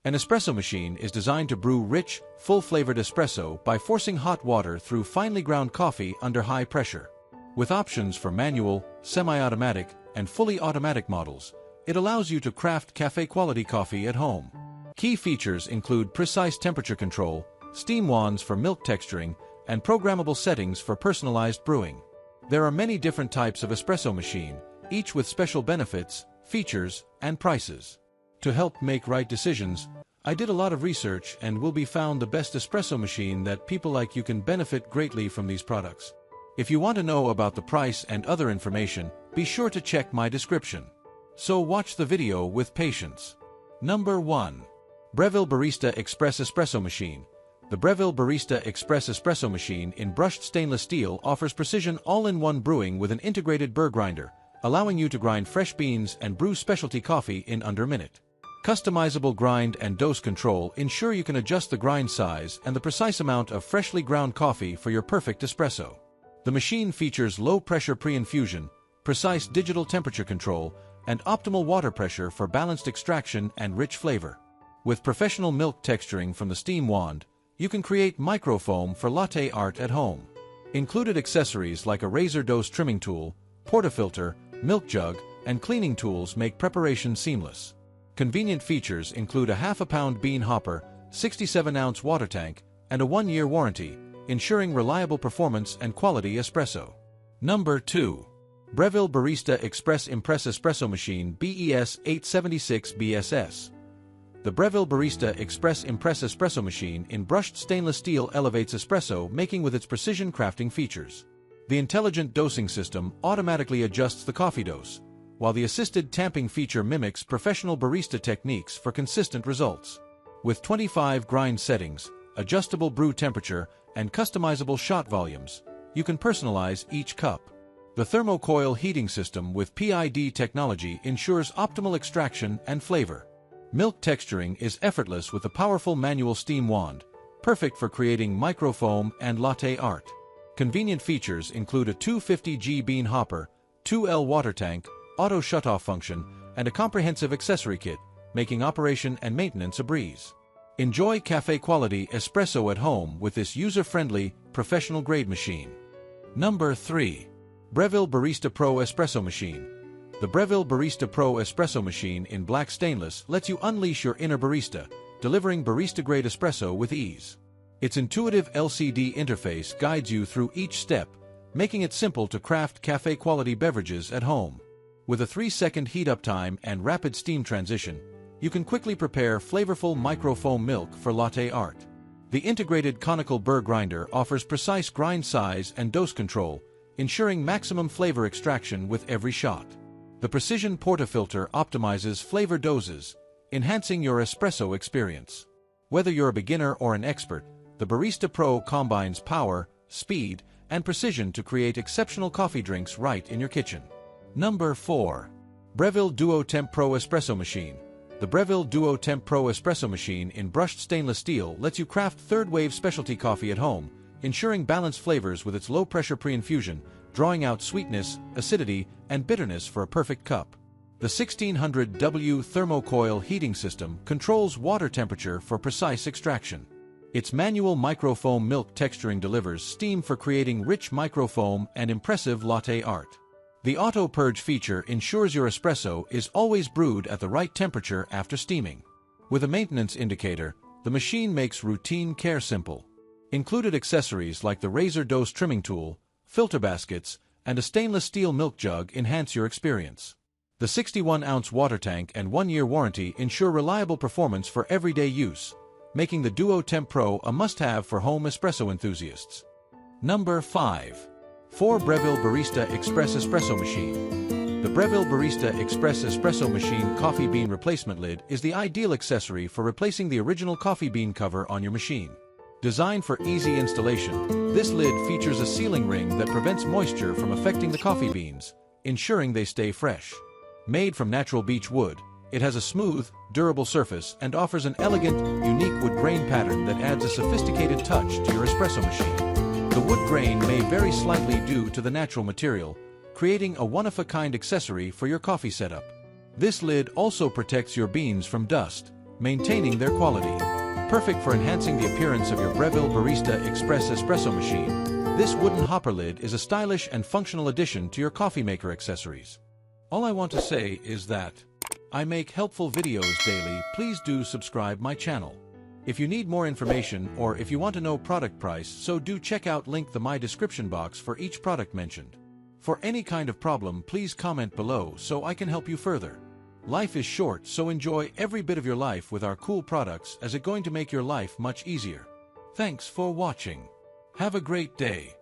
An espresso machine is designed to brew rich, full-flavored espresso by forcing hot water through finely ground coffee under high pressure. With options for manual, semi-automatic, and fully automatic models, it allows you to craft cafe-quality coffee at home. Key features include precise temperature control, steam wands for milk texturing, and programmable settings for personalized brewing. There are many different types of espresso machine, each with special benefits, features, and prices. To help make right decisions, I did a lot of research and will be found the best espresso machine that people like you can benefit greatly from these products. If you want to know about the price and other information, be sure to check my description. So watch the video with patience. Number 1. Breville Barista Express Espresso Machine. The Breville Barista Express Espresso Machine in brushed stainless steel offers precision all-in-one brewing with an integrated burr grinder, allowing you to grind fresh beans and brew specialty coffee in under a minute. Customizable grind and dose control ensure you can adjust the grind size and the precise amount of freshly ground coffee for your perfect espresso. The machine features low-pressure pre-infusion, precise digital temperature control, and optimal water pressure for balanced extraction and rich flavor. With professional milk texturing from the steam wand, you can create microfoam for latte art at home. Included accessories like a razor dose trimming tool, portafilter, milk jug, and cleaning tools make preparation seamless. Convenient features include a half-a-pound bean hopper, 67-ounce water tank, and a 1-year warranty, ensuring reliable performance and quality espresso. Number 2. Breville Barista Express Impress Espresso Machine BES 876 BSS. The Breville Barista Express Impress Espresso Machine in brushed stainless steel elevates espresso making with its precision crafting features. The intelligent dosing system automatically adjusts the coffee dose, while the assisted tamping feature mimics professional barista techniques for consistent results. With 25 grind settings, adjustable brew temperature, and customizable shot volumes, you can personalize each cup. The thermocoil heating system with PID technology ensures optimal extraction and flavor. Milk texturing is effortless with a powerful manual steam wand, perfect for creating microfoam and latte art. Convenient features include a 250G bean hopper, 2L water tank, auto shutoff function, and a comprehensive accessory kit, making operation and maintenance a breeze. Enjoy cafe-quality espresso at home with this user-friendly, professional-grade machine. Number 3. Breville Barista Pro Espresso Machine. The Breville Barista Pro Espresso Machine in black stainless lets you unleash your inner barista, delivering barista-grade espresso with ease. Its intuitive LCD interface guides you through each step, making it simple to craft cafe-quality beverages at home. With a 3-second heat-up time and rapid steam transition, you can quickly prepare flavorful microfoam milk for latte art. The integrated conical burr grinder offers precise grind size and dose control, ensuring maximum flavor extraction with every shot. The precision portafilter optimizes flavor doses, enhancing your espresso experience. Whether you're a beginner or an expert, the Barista Pro combines power, speed, and precision to create exceptional coffee drinks right in your kitchen. Number 4. Breville Duo Temp Pro Espresso Machine. The Breville Duo Temp Pro Espresso Machine in brushed stainless steel lets you craft third-wave specialty coffee at home, ensuring balanced flavors with its low-pressure pre-infusion, drawing out sweetness, acidity, and bitterness for a perfect cup. The 1600W thermocoil heating system controls water temperature for precise extraction. Its manual microfoam milk texturing delivers steam for creating rich microfoam and impressive latte art. The auto purge feature ensures your espresso is always brewed at the right temperature after steaming. With a maintenance indicator, the machine makes routine care simple. Included accessories like the razor dose trimming tool, filter baskets, and a stainless steel milk jug enhance your experience. The 61-ounce water tank and 1-year warranty ensure reliable performance for everyday use, making the Duo Temp Pro a must-have for home espresso enthusiasts. Number 5. Breville Barista Express Espresso Machine. The Breville Barista Express Espresso Machine coffee bean replacement lid is the ideal accessory for replacing the original coffee bean cover on your machine. Designed for easy installation, this lid features a sealing ring that prevents moisture from affecting the coffee beans, ensuring they stay fresh. Made from natural beech wood, it has a smooth, durable surface and offers an elegant, unique wood grain pattern that adds a sophisticated touch to your espresso machine. The wood grain may vary slightly due to the natural material, creating a one-of-a-kind accessory for your coffee setup. This lid also protects your beans from dust, maintaining their quality. Perfect for enhancing the appearance of your Breville Barista Express espresso machine. This wooden hopper lid is a stylish and functional addition to your coffee maker accessories. All I want to say is that I make helpful videos daily. Please do subscribe my channel. If you need more information or if you want to know product price, so do check out link the my description box for each product mentioned. For any kind of problem, please comment below so I can help you further. Life is short, so enjoy every bit of your life with our cool products, as it's going to make your life much easier. Thanks for watching. Have a great day.